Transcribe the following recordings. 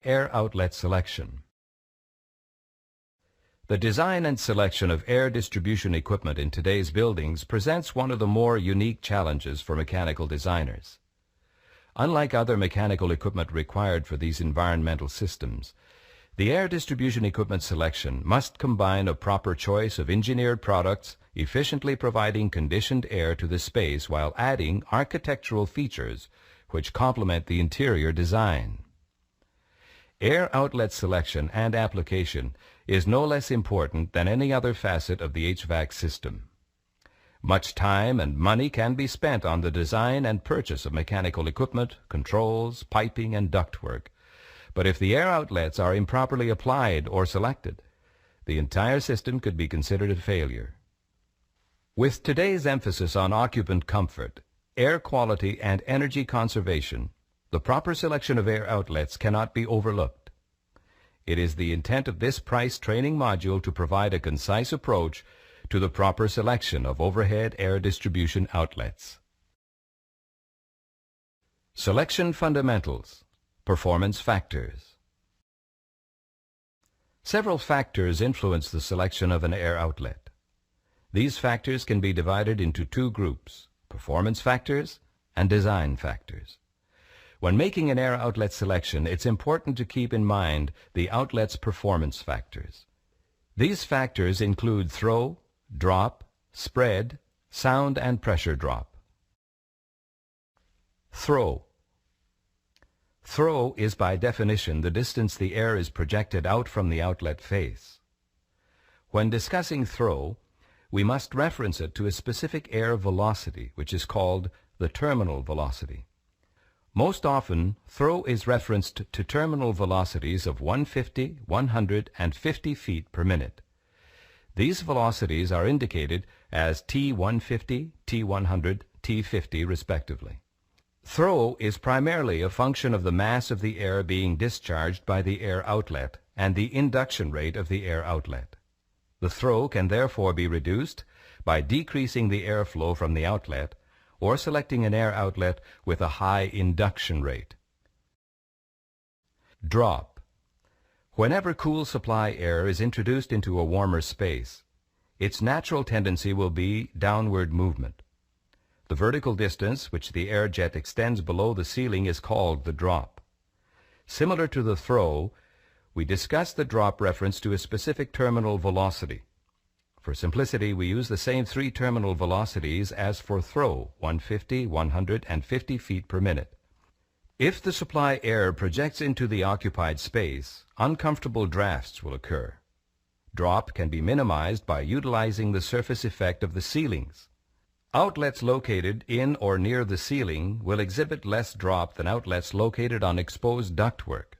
Air outlet selection. The design and selection of air distribution equipment in today's buildings presents one of the more unique challenges for mechanical designers. Unlike other mechanical equipment required for these environmental systems, the air distribution equipment selection must combine a proper choice of engineered products, efficiently providing conditioned air to the space while adding architectural features which complement the interior design. Air outlet selection and application is no less important than any other facet of the HVAC system. Much time and money can be spent on the design and purchase of mechanical equipment, controls, piping, and ductwork. But if the air outlets are improperly applied or selected, the entire system could be considered a failure. With today's emphasis on occupant comfort, air quality, and energy conservation, the proper selection of air outlets cannot be overlooked. It is the intent of this price training module to provide a concise approach to the proper selection of overhead air distribution outlets. Selection fundamentals. Performance factors. Several factors influence the selection of an air outlet. These factors can be divided into two groups: performance factors and design factors. When making an air outlet selection, it's important to keep in mind the outlet's performance factors. These factors include throw, drop, spread, sound, and pressure drop. Throw. Throw is by definition the distance the air is projected out from the outlet face. When discussing throw, we must reference it to a specific air velocity, which is called the terminal velocity. Most often, throw is referenced to terminal velocities of 150, 100, and 50 feet per minute. These velocities are indicated as T150, T100, T50 respectively. Throw is primarily a function of the mass of the air being discharged by the air outlet and the induction rate of the air outlet. The throw can therefore be reduced by decreasing the airflow from the outlet or selecting an air outlet with a high induction rate. Drop. Whenever cool supply air is introduced into a warmer space, its natural tendency will be downward movement. The vertical distance which the air jet extends below the ceiling is called the drop. Similar to the throw, we discuss the drop reference to a specific terminal velocity. For simplicity, we use the same three terminal velocities as for throw, 150, 100, and 50 feet per minute. If the supply air projects into the occupied space, uncomfortable drafts will occur. Drop can be minimized by utilizing the surface effect of the ceilings. Outlets located in or near the ceiling will exhibit less drop than outlets located on exposed ductwork.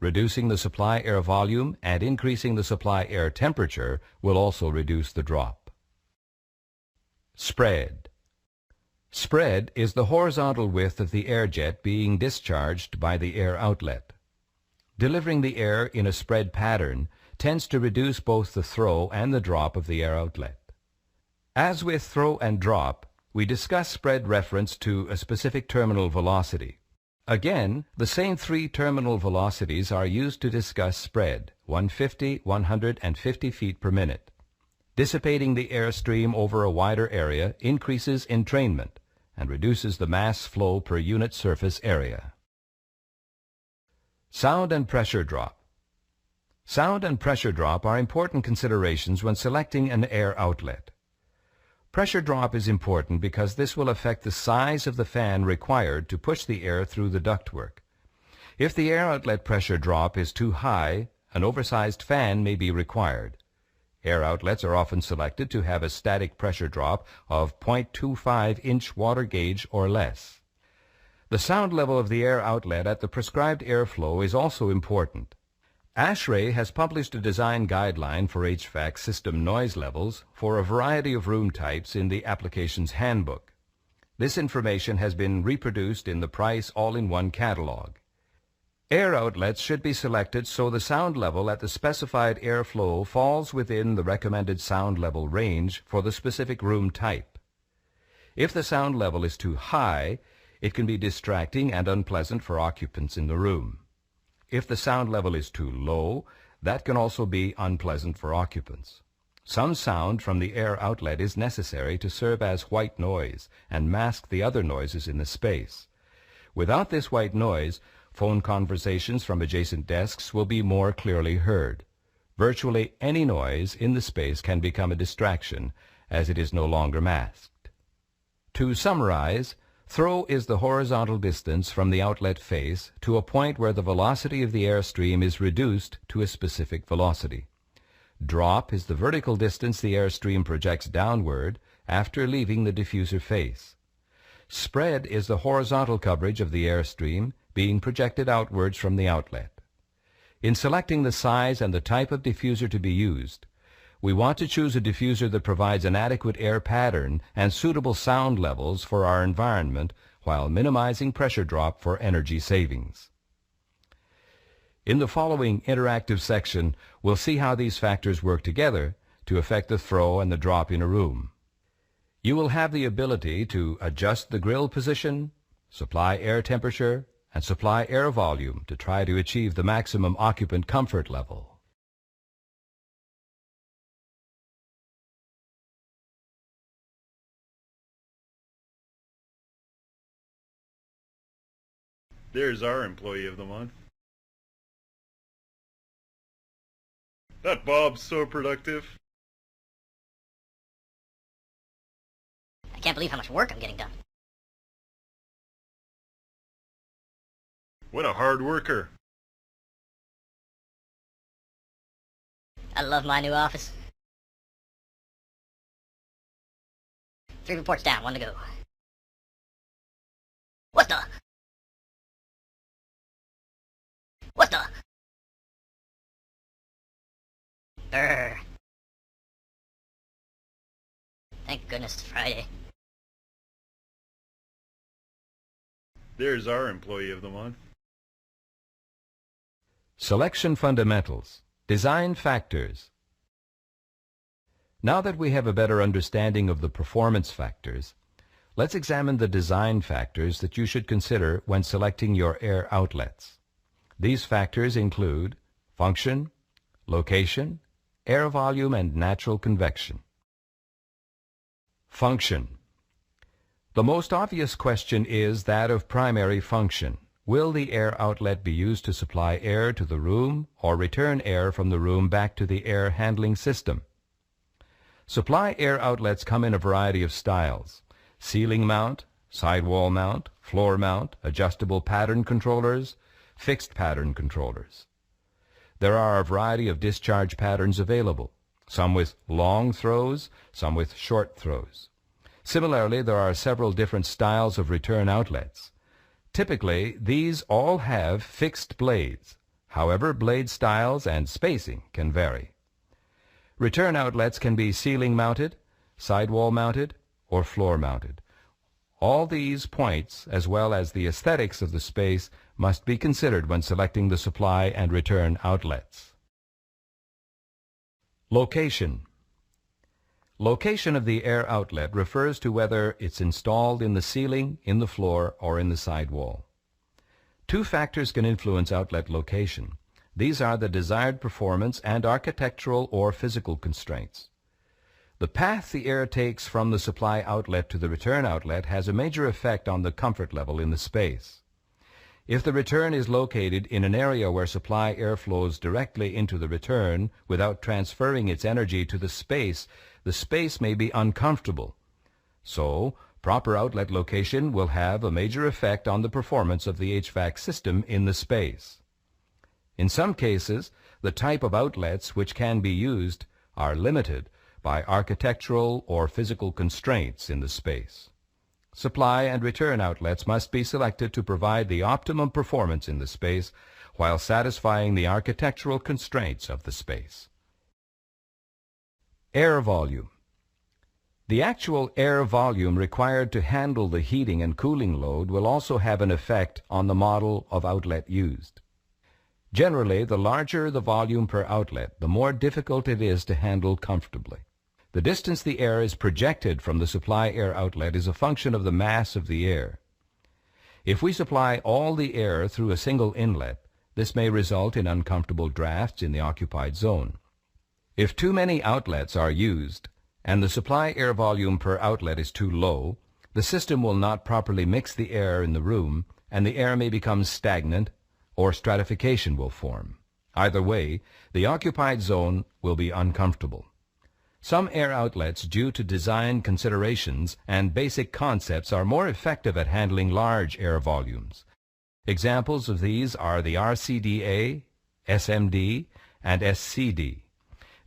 Reducing the supply air volume and increasing the supply air temperature will also reduce the drop. Spread. Spread is the horizontal width of the air jet being discharged by the air outlet. Delivering the air in a spread pattern tends to reduce both the throw and the drop of the air outlet. As with throw and drop, we discuss spread reference to a specific terminal velocity. Again, the same three terminal velocities are used to discuss spread, 150, 100, and 50 feet per minute. Dissipating the airstream over a wider area increases entrainment and reduces the mass flow per unit surface area. Sound and pressure drop. Sound and pressure drop are important considerations when selecting an air outlet. Pressure drop is important because this will affect the size of the fan required to push the air through the ductwork. If the air outlet pressure drop is too high, an oversized fan may be required. Air outlets are often selected to have a static pressure drop of 0.25-inch water gauge or less. The sound level of the air outlet at the prescribed airflow is also important. ASHRAE has published a design guideline for HVAC system noise levels for a variety of room types in the application's handbook. This information has been reproduced in the Price All-in-One catalog. Air outlets should be selected so the sound level at the specified airflow falls within the recommended sound level range for the specific room type. If the sound level is too high, it can be distracting and unpleasant for occupants in the room. If the sound level is too low, that can also be unpleasant for occupants. Some sound from the air outlet is necessary to serve as white noise and mask the other noises in the space. Without this white noise, phone conversations from adjacent desks will be more clearly heard. Virtually any noise in the space can become a distraction, as it is no longer masked. To summarize, throw is the horizontal distance from the outlet face to a point where the velocity of the airstream is reduced to a specific velocity. Drop is the vertical distance the airstream projects downward after leaving the diffuser face. Spread is the horizontal coverage of the airstream being projected outwards from the outlet. In selecting the size and the type of diffuser to be used, we want to choose a diffuser that provides an adequate air pattern and suitable sound levels for our environment while minimizing pressure drop for energy savings. In the following interactive section, we'll see how these factors work together to affect the throw and the drop in a room. You will have the ability to adjust the grill position, supply air temperature, and supply air volume to try to achieve the maximum occupant comfort level. There's our employee of the month. That Bob's so productive. I can't believe how much work I'm getting done. What a hard worker. I love my new office. 3 reports down, 1 to go. What the? What the? Brr. Thank goodness it's Friday. There's our employee of the month. Selection fundamentals. Design factors. Now that we have a better understanding of the performance factors, let's examine the design factors that you should consider when selecting your air outlets. These factors include function, location, air volume, and natural convection. Function. The most obvious question is that of primary function. Will the air outlet be used to supply air to the room or return air from the room back to the air handling system? Supply air outlets come in a variety of styles: ceiling mount, sidewall mount, floor mount, adjustable pattern controllers, fixed pattern controllers. There are a variety of discharge patterns available, some with long throws, some with short throws. Similarly, there are several different styles of return outlets. Typically, these all have fixed blades. However, blade styles and spacing can vary. Return outlets can be ceiling mounted, sidewall mounted, or floor mounted. All these points, as well as the aesthetics of the space, must be considered when selecting the supply and return outlets. Location. Location of the air outlet refers to whether it's installed in the ceiling, in the floor, or in the sidewall. 2 factors can influence outlet location. These are the desired performance and architectural or physical constraints. The path the air takes from the supply outlet to the return outlet has a major effect on the comfort level in the space. If the return is located in an area where supply air flows directly into the return without transferring its energy to the space may be uncomfortable. So, proper outlet location will have a major effect on the performance of the HVAC system in the space. In some cases, the type of outlets which can be used are limited by architectural or physical constraints in the space. Supply and return outlets must be selected to provide the optimum performance in the space while satisfying the architectural constraints of the space. Air volume. The actual air volume required to handle the heating and cooling load will also have an effect on the model of outlet used. Generally, the larger the volume per outlet, the more difficult it is to handle comfortably. The distance the air is projected from the supply air outlet is a function of the mass of the air. If we supply all the air through a single inlet, This may result in uncomfortable drafts in the occupied zone. If too many outlets are used and the supply air volume per outlet is too low, the system will not properly mix the air in the room and the air may become stagnant or stratification will form. Either way, the occupied zone will be uncomfortable. Some air outlets, due to design considerations and basic concepts, are more effective at handling large air volumes. Examples of these are the RCDA, SMD, and SCD.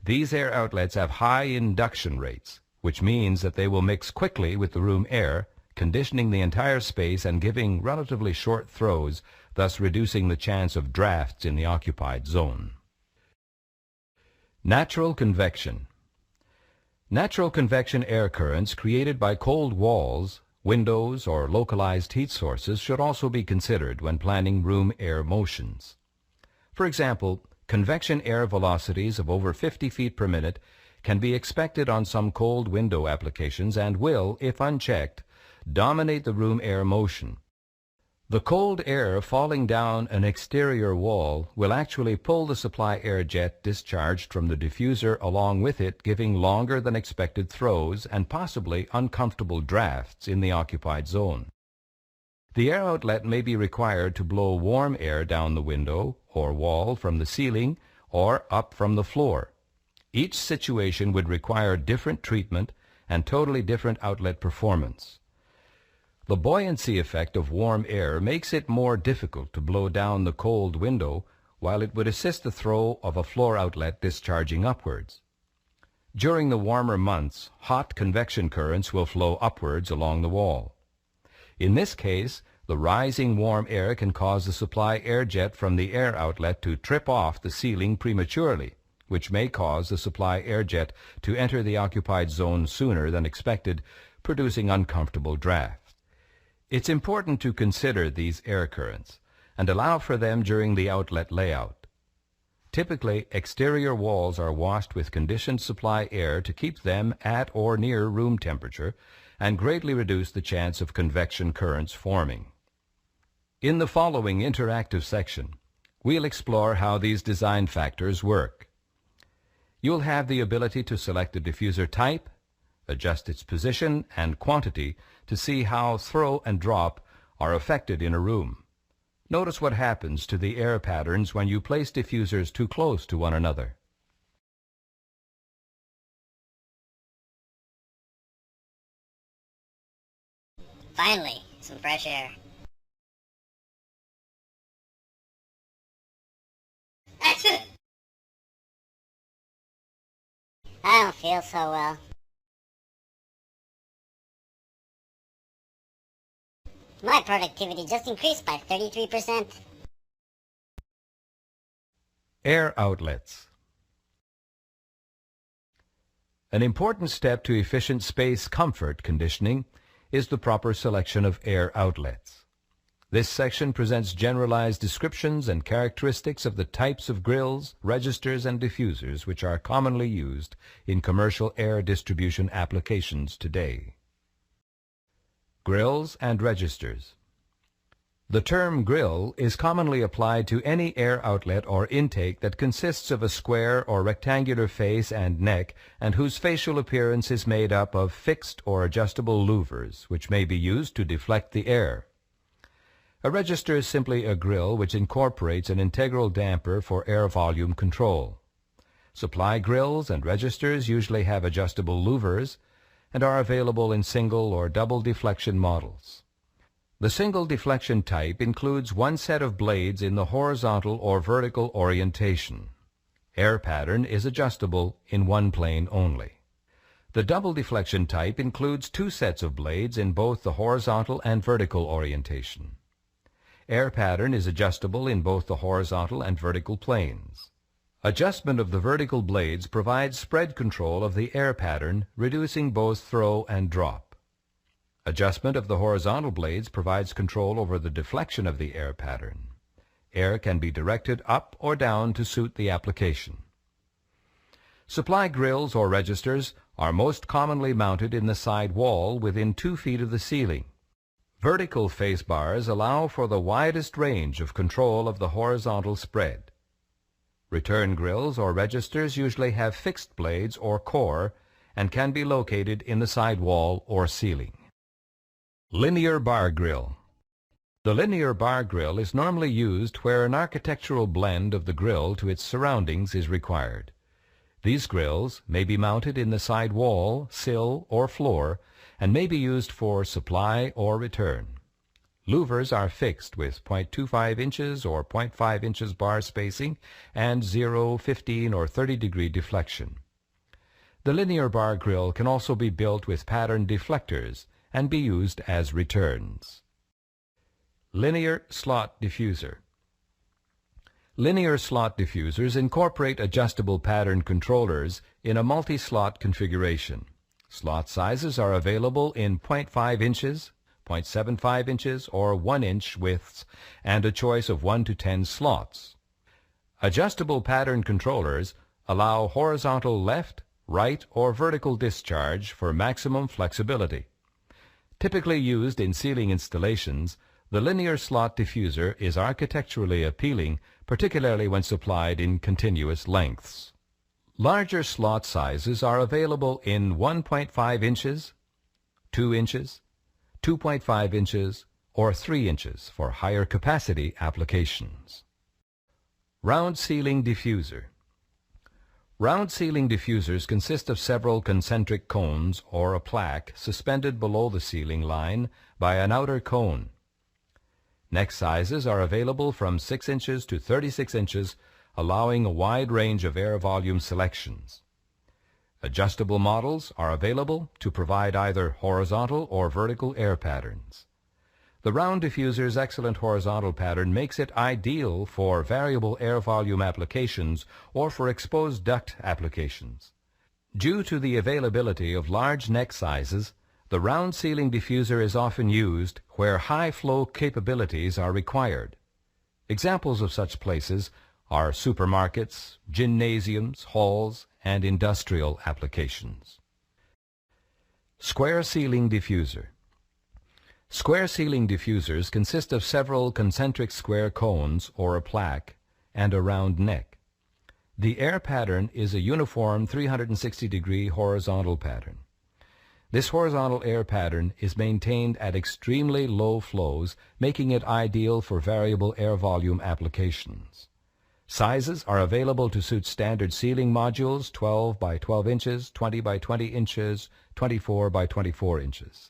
These air outlets have high induction rates, which means that they will mix quickly with the room air, conditioning the entire space and giving relatively short throws, thus reducing the chance of drafts in the occupied zone. Natural convection. Natural convection air currents created by cold walls, windows, or localized heat sources should also be considered when planning room air motions. For example, convection air velocities of over 50 feet per minute can be expected on some cold window applications and will, if unchecked, dominate the room air motion. The cold air falling down an exterior wall will actually pull the supply air jet discharged from the diffuser along with it, giving longer than expected throws and possibly uncomfortable drafts in the occupied zone. The air outlet may be required to blow warm air down the window or wall from the ceiling or up from the floor. Each situation would require different treatment and totally different outlet performance. The buoyancy effect of warm air makes it more difficult to blow down the cold window, while it would assist the throw of a floor outlet discharging upwards. During the warmer months, hot convection currents will flow upwards along the wall. In this case, the rising warm air can cause the supply air jet from the air outlet to trip off the ceiling prematurely, which may cause the supply air jet to enter the occupied zone sooner than expected, producing uncomfortable drafts. It's important to consider these air currents and allow for them during the outlet layout. Typically, exterior walls are washed with conditioned supply air to keep them at or near room temperature and greatly reduce the chance of convection currents forming. In the following interactive section, we'll explore how these design factors work. You'll have the ability to select the diffuser type, adjust its position and quantity to see how throw and drop are affected in a room. Notice what happens to the air patterns when you place diffusers too close to one another. Finally, some fresh air. Achoo! I don't feel so well. My productivity just increased by 33%. Air outlets. An important step to efficient space comfort conditioning is the proper selection of air outlets. This section presents generalized descriptions and characteristics of the types of grills, registers, and diffusers which are commonly used in commercial air distribution applications today. Grills and registers. The term grill is commonly applied to any air outlet or intake that consists of a square or rectangular face and neck and whose facial appearance is made up of fixed or adjustable louvers, which may be used to deflect the air. A register is simply a grill which incorporates an integral damper for air volume control. Supply grills and registers usually have adjustable louvers and are available in single or double deflection models. The single deflection type includes one set of blades in the horizontal or vertical orientation. Air pattern is adjustable in one plane only. The double deflection type includes two sets of blades in both the horizontal and vertical orientation. Air pattern is adjustable in both the horizontal and vertical planes. Adjustment of the vertical blades provides spread control of the air pattern, reducing both throw and drop. Adjustment of the horizontal blades provides control over the deflection of the air pattern. Air can be directed up or down to suit the application. Supply grills or registers are most commonly mounted in the side wall within 2 feet of the ceiling. Vertical face bars allow for the widest range of control of the horizontal spread. Return grills or registers usually have fixed blades or core and can be located in the sidewall or ceiling. Linear bar grill. The linear bar grill is normally used where an architectural blend of the grill to its surroundings is required. These grills may be mounted in the side wall, sill, or floor, and may be used for supply or return. Louvers are fixed with 0.25 inches or 0.5 inches bar spacing and 0, 15, or 30 degree deflection. The linear bar grill can also be built with pattern deflectors and be used as returns. Linear slot diffuser. Linear slot diffusers incorporate adjustable pattern controllers in a multi-slot configuration. Slot sizes are available in 0.5 inches, 0.75 inches, or 1 inch widths, and a choice of 1 to 10 slots. Adjustable pattern controllers allow horizontal left, right, or vertical discharge for maximum flexibility. Typically used in ceiling installations, the linear slot diffuser is architecturally appealing, particularly when supplied in continuous lengths. Larger slot sizes are available in 1.5 inches, 2 inches, 2.5 inches, or 3 inches for higher capacity applications. Round ceiling diffuser. Round ceiling diffusers consist of several concentric cones or a plaque suspended below the ceiling line by an outer cone. Neck sizes are available from 6 inches to 36 inches, allowing a wide range of air volume selections. Adjustable models are available to provide either horizontal or vertical air patterns. The round diffuser's excellent horizontal pattern makes it ideal for variable air volume applications or for exposed duct applications. Due to the availability of large neck sizes, the round ceiling diffuser is often used where high flow capabilities are required. Examples of such places are supermarkets, gymnasiums, halls, and industrial applications. Square ceiling diffuser. Square ceiling diffusers consist of several concentric square cones or a plaque and a round neck. The air pattern is a uniform 360-degree horizontal pattern. This horizontal air pattern is maintained at extremely low flows, making it ideal for variable air volume applications. Sizes are available to suit standard ceiling modules 12 by 12 inches, 20 by 20 inches, 24 by 24 inches.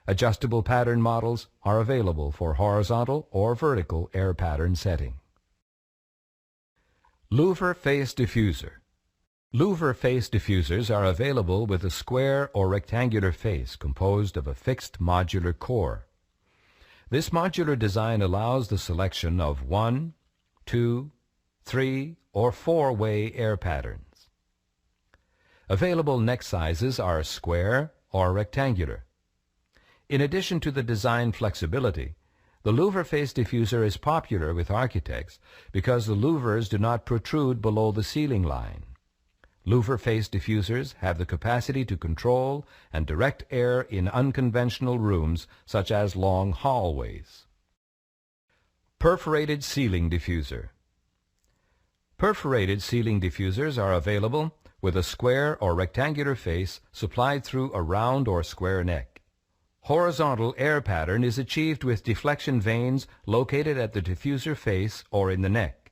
Adjustable pattern models are available for horizontal or vertical air pattern setting. Louver face diffuser. Louver face diffusers are available with a square or rectangular face composed of a fixed modular core. This modular design allows the selection of 1, 2, 3, or 4-way air patterns. Available neck sizes are square or rectangular. In addition to the design flexibility, the louver face diffuser is popular with architects because the louvers do not protrude below the ceiling line. Louver face diffusers have the capacity to control and direct air in unconventional rooms such as long hallways. Perforated ceiling diffuser. Perforated ceiling diffusers are available with a square or rectangular face supplied through a round or square neck. Horizontal air pattern is achieved with deflection vanes located at the diffuser face or in the neck.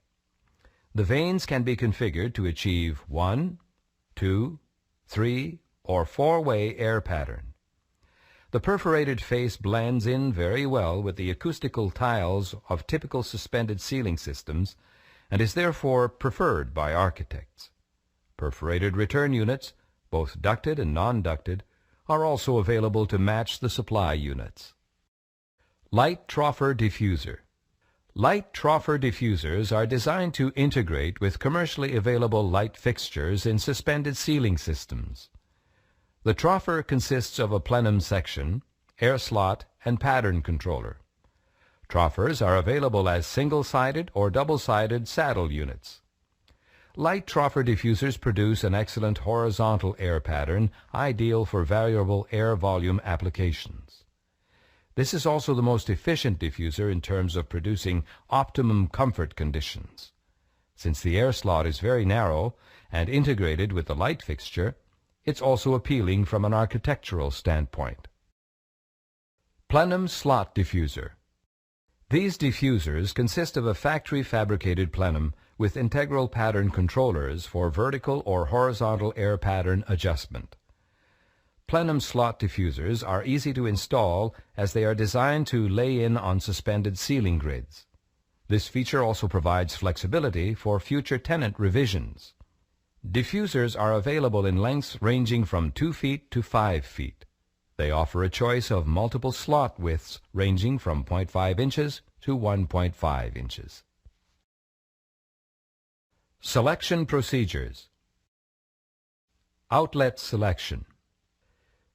The vanes can be configured to achieve 1, 2, 3, or 4-way air pattern. The perforated face blends in very well with the acoustical tiles of typical suspended ceiling systems and is therefore preferred by architects. Perforated return units, both ducted and non-ducted, are also available to match the supply units. Light troffer diffuser. Light troffer diffusers are designed to integrate with commercially available light fixtures in suspended ceiling systems. The troffer consists of a plenum section, air slot, and pattern controller. Troffers are available as single-sided or double-sided saddle units. Light troffer diffusers produce an excellent horizontal air pattern ideal for variable air volume applications. This is also the most efficient diffuser in terms of producing optimum comfort conditions. Since the air slot is very narrow and integrated with the light fixture, it's also appealing from an architectural standpoint. Plenum slot diffuser. These diffusers consist of a factory-fabricated plenum with integral pattern controllers for vertical or horizontal air pattern adjustment. Plenum slot diffusers are easy to install as they are designed to lay in on suspended ceiling grids. This feature also provides flexibility for future tenant revisions. Diffusers are available in lengths ranging from 2 feet to 5 feet. They offer a choice of multiple slot widths ranging from 0.5 inches to 1.5 inches. Selection procedures. Outlet selection.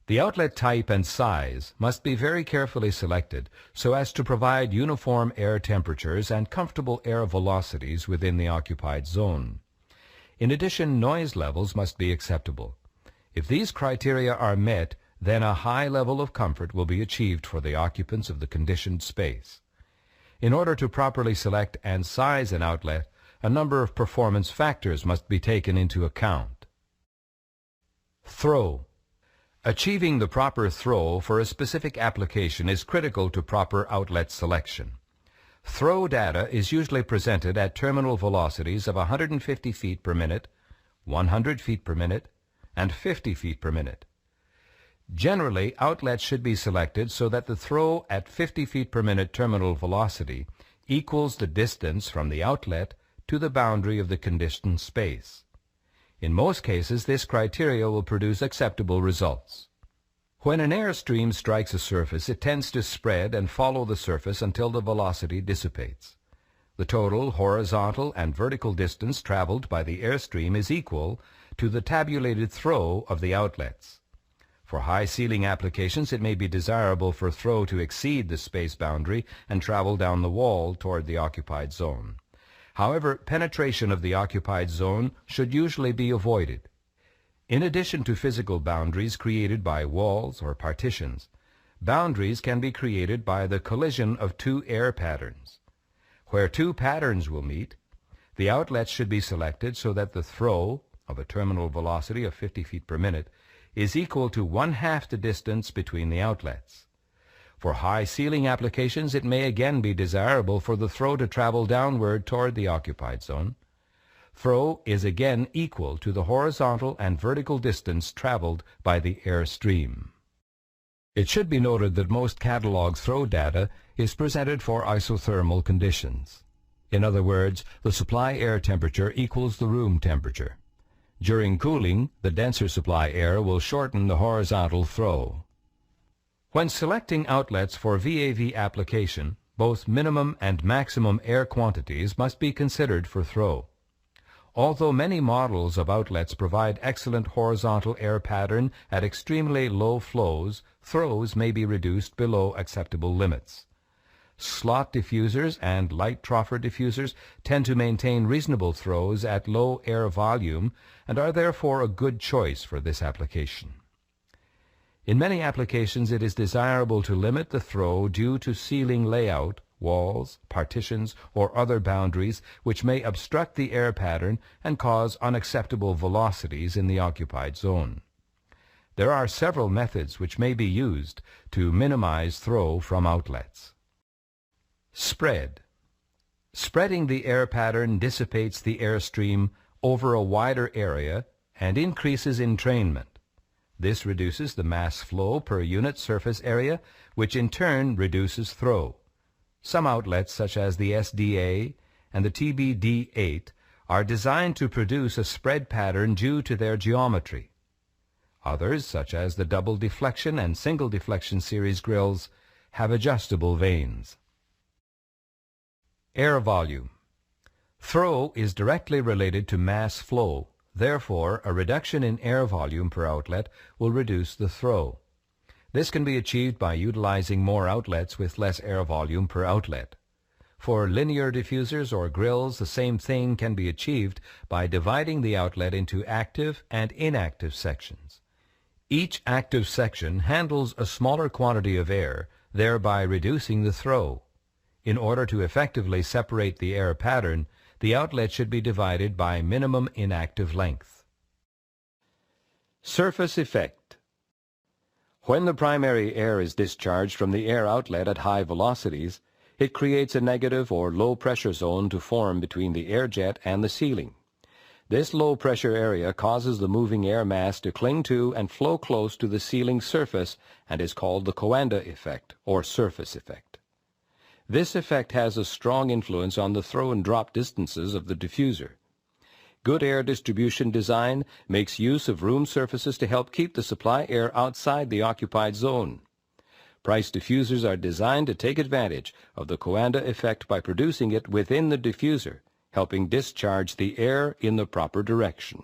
The outlet type and size must be very carefully selected so as to provide uniform air temperatures and comfortable air velocities within the occupied zone. In addition, noise levels must be acceptable. If these criteria are met, then a high level of comfort will be achieved for the occupants of the conditioned space. In order to properly select and size an outlet, a number of performance factors must be taken into account. Throw. Achieving the proper throw for a specific application is critical to proper outlet selection. Throw data is usually presented at terminal velocities of 150 feet per minute, 100 feet per minute, and 50 feet per minute. Generally, outlets should be selected so that the throw at 50 feet per minute terminal velocity equals the distance from the outlet to the boundary of the conditioned space. In most cases, this criteria will produce acceptable results. When an airstream strikes a surface, it tends to spread and follow the surface until the velocity dissipates. The total horizontal and vertical distance traveled by the airstream is equal to the tabulated throw of the outlets. For high ceiling applications, it may be desirable for throw to exceed the space boundary and travel down the wall toward the occupied zone. However, penetration of the occupied zone should usually be avoided. In addition to physical boundaries created by walls or partitions, boundaries can be created by the collision of two air patterns. Where two patterns will meet, the outlets should be selected so that the throw of a terminal velocity of 50 feet per minute is equal to 1/2 the distance between the outlets. For high ceiling applications, it may again be desirable for the throw to travel downward toward the occupied zone. Throw is again equal to the horizontal and vertical distance traveled by the air stream. It should be noted that most catalog throw data is presented for isothermal conditions. In other words, the supply air temperature equals the room temperature. During cooling, the denser supply air will shorten the horizontal throw. When selecting outlets for VAV application, both minimum and maximum air quantities must be considered for throw. Although many models of outlets provide excellent horizontal air pattern at extremely low flows, throws may be reduced below acceptable limits. Slot diffusers and light troffer diffusers tend to maintain reasonable throws at low air volume and are therefore a good choice for this application. In many applications, it is desirable to limit the throw due to ceiling layout, walls, partitions, or other boundaries which may obstruct the air pattern and cause unacceptable velocities in the occupied zone. There are several methods which may be used to minimize throw from outlets. Spread. Spreading the air pattern dissipates the airstream over a wider area and increases entrainment. This reduces the mass flow per unit surface area, which in turn reduces throw. Some outlets, such as the SDA and the TBD8, are designed to produce a spread pattern due to their geometry. Others, such as the double deflection and single deflection series grills, have adjustable vanes. Air volume. Throw is directly related to mass flow. Therefore, a reduction in air volume per outlet will reduce the throw. This can be achieved by utilizing more outlets with less air volume per outlet. For linear diffusers or grills, the same thing can be achieved by dividing the outlet into active and inactive sections. Each active section handles a smaller quantity of air thereby reducing the throw. In order to effectively separate the air pattern, the outlet should be divided by minimum inactive length. Surface effect. When the primary air is discharged from the air outlet at high velocities, it creates a negative or low pressure zone to form between the air jet and the ceiling. This low pressure area causes the moving air mass to cling to and flow close to the ceiling surface and is called the Coanda effect or surface effect. This effect has a strong influence on the throw and drop distances of the diffuser. Good air distribution design makes use of room surfaces to help keep the supply air outside the occupied zone. Price diffusers are designed to take advantage of the Coanda effect by producing it within the diffuser, helping discharge the air in the proper direction.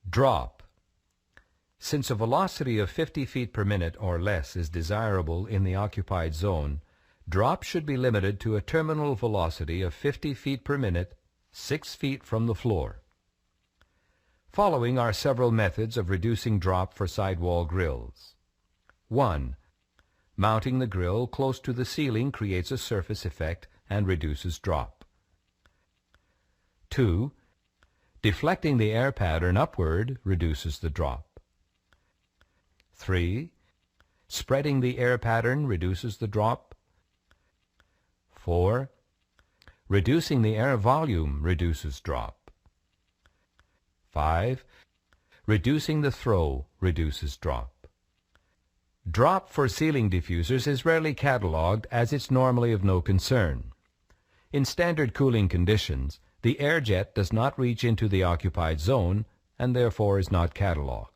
Drop. Since a velocity of 50 feet per minute or less is desirable in the occupied zone, drop should be limited to a terminal velocity of 50 feet per minute, 6 feet from the floor. Following are several methods of reducing drop for sidewall grills. 1. Mounting the grill close to the ceiling creates a surface effect and reduces drop. 2. Deflecting the air pattern upward reduces the drop. 3. Spreading the air pattern reduces the drop. 4. Reducing the air volume reduces drop. 5. Reducing the throw reduces drop. Drop for ceiling diffusers is rarely cataloged as it's normally of no concern. In standard cooling conditions, the air jet does not reach into the occupied zone and therefore is not cataloged.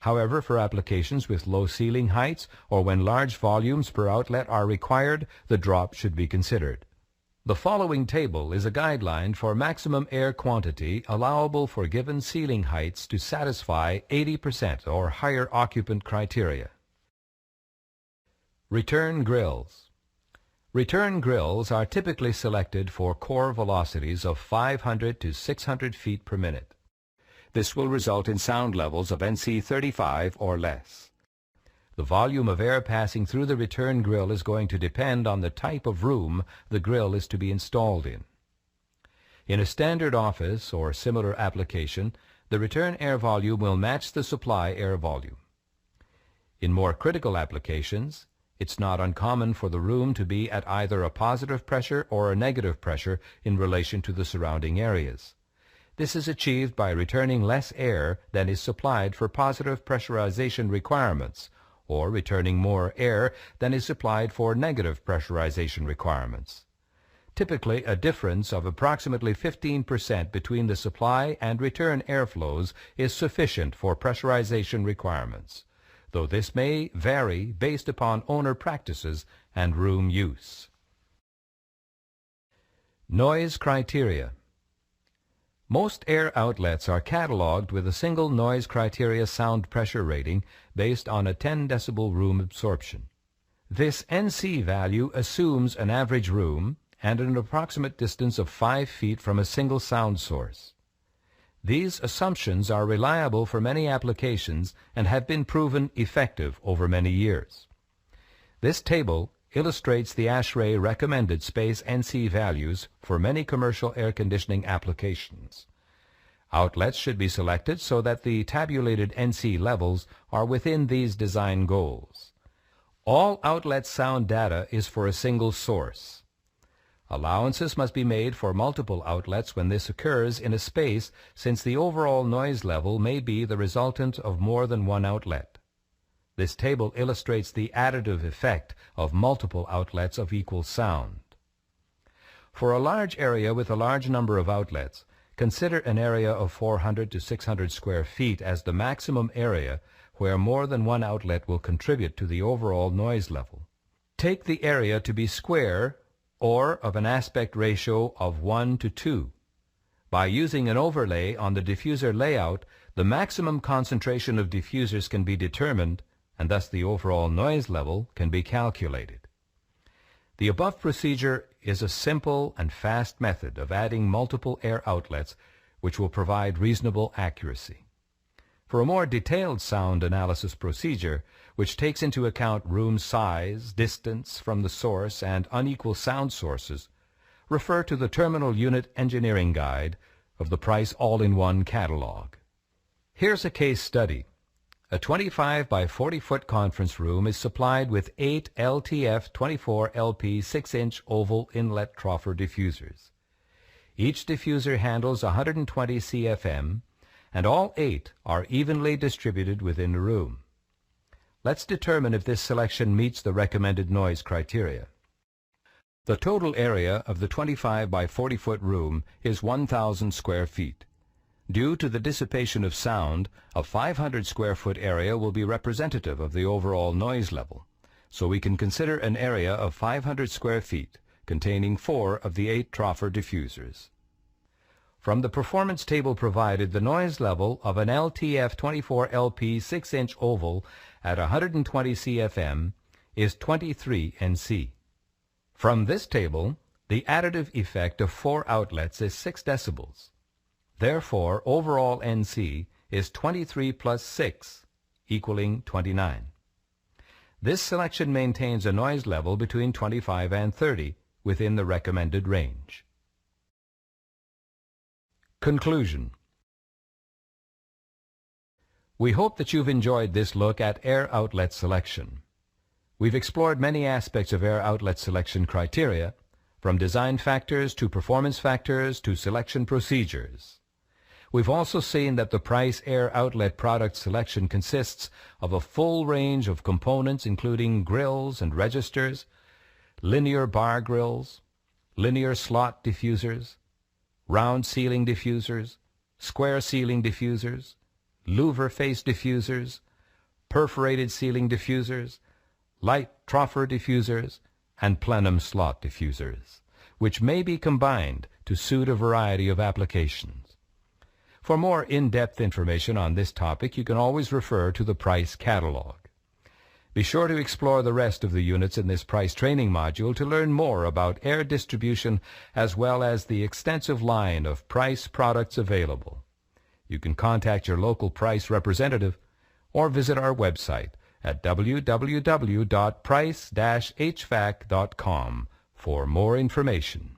However, for applications with low ceiling heights or when large volumes per outlet are required, the drop should be considered. The following table is a guideline for maximum air quantity allowable for given ceiling heights to satisfy 80% or higher occupant criteria. Return grills. Return grills are typically selected for core velocities of 500 to 600 feet per minute. This will result in sound levels of NC 35 or less. The volume of air passing through the return grill is going to depend on the type of room the grill is to be installed in. In a standard office or similar application, the return air volume will match the supply air volume. In more critical applications, it's not uncommon for the room to be at either a positive pressure or a negative pressure in relation to the surrounding areas. This is achieved by returning less air than is supplied for positive pressurization requirements, or returning more air than is supplied for negative pressurization requirements. Typically, a difference of approximately 15% between the supply and return airflows is sufficient for pressurization requirements, though this may vary based upon owner practices and room use. Noise criteria. Most air outlets are cataloged with a single noise criteria sound pressure rating based on a 10 decibel room absorption. This NC value assumes an average room and an approximate distance of 5 feet from a single sound source. These assumptions are reliable for many applications and have been proven effective over many years. This table illustrates the ASHRAE recommended space NC values for many commercial air conditioning applications. Outlets should be selected so that the tabulated NC levels are within these design goals. All outlet sound data is for a single source. Allowances must be made for multiple outlets when this occurs in a space, since the overall noise level may be the resultant of more than one outlet. This table illustrates the additive effect of multiple outlets of equal sound. For a large area with a large number of outlets, consider an area of 400 to 600 square feet as the maximum area where more than one outlet will contribute to the overall noise level. Take the area to be square or of an aspect ratio of 1 to 2. By using an overlay on the diffuser layout, the maximum concentration of diffusers can be determined, and thus the overall noise level can be calculated. The above procedure is a simple and fast method of adding multiple air outlets which will provide reasonable accuracy. For a more detailed sound analysis procedure, which takes into account room size, distance from the source, and unequal sound sources, refer to the Terminal Unit Engineering Guide of the Price All-in-One catalog. Here's a case study. A 25 by 40 foot conference room is supplied with 8 LTF 24 LP 6-inch oval inlet troffer diffusers. Each diffuser handles 120 CFM, and all 8 are evenly distributed within the room. Let's determine if this selection meets the recommended noise criteria. The total area of the 25 by 40 foot room is 1,000 square feet. Due to the dissipation of sound, a 500 square foot area will be representative of the overall noise level, so we can consider an area of 500 square feet containing 4 of the 8 troffer diffusers. From the performance table provided, the noise level of an LTF 24 LP 6-inch oval at 120 CFM is 23 NC. From this table, the additive effect of 4 outlets is 6 decibels. Therefore, overall NC is 23 plus 6, equaling 29. This selection maintains a noise level between 25 and 30 within the recommended range. Conclusion. We hope that you've enjoyed this look at air outlet selection. We've explored many aspects of air outlet selection criteria, from design factors to performance factors to selection procedures. We've also seen that the Price air outlet product selection consists of a full range of components including grills and registers, linear bar grills, linear slot diffusers, round ceiling diffusers, square ceiling diffusers, louver face diffusers, perforated ceiling diffusers, light troffer diffusers, and plenum slot diffusers, which may be combined to suit a variety of applications. For more in-depth information on this topic, you can always refer to the Price catalog. Be sure to explore the rest of the units in this Price training module to learn more about air distribution as well as the extensive line of Price products available. You can contact your local Price representative or visit our website at www.price-hvac.com for more information.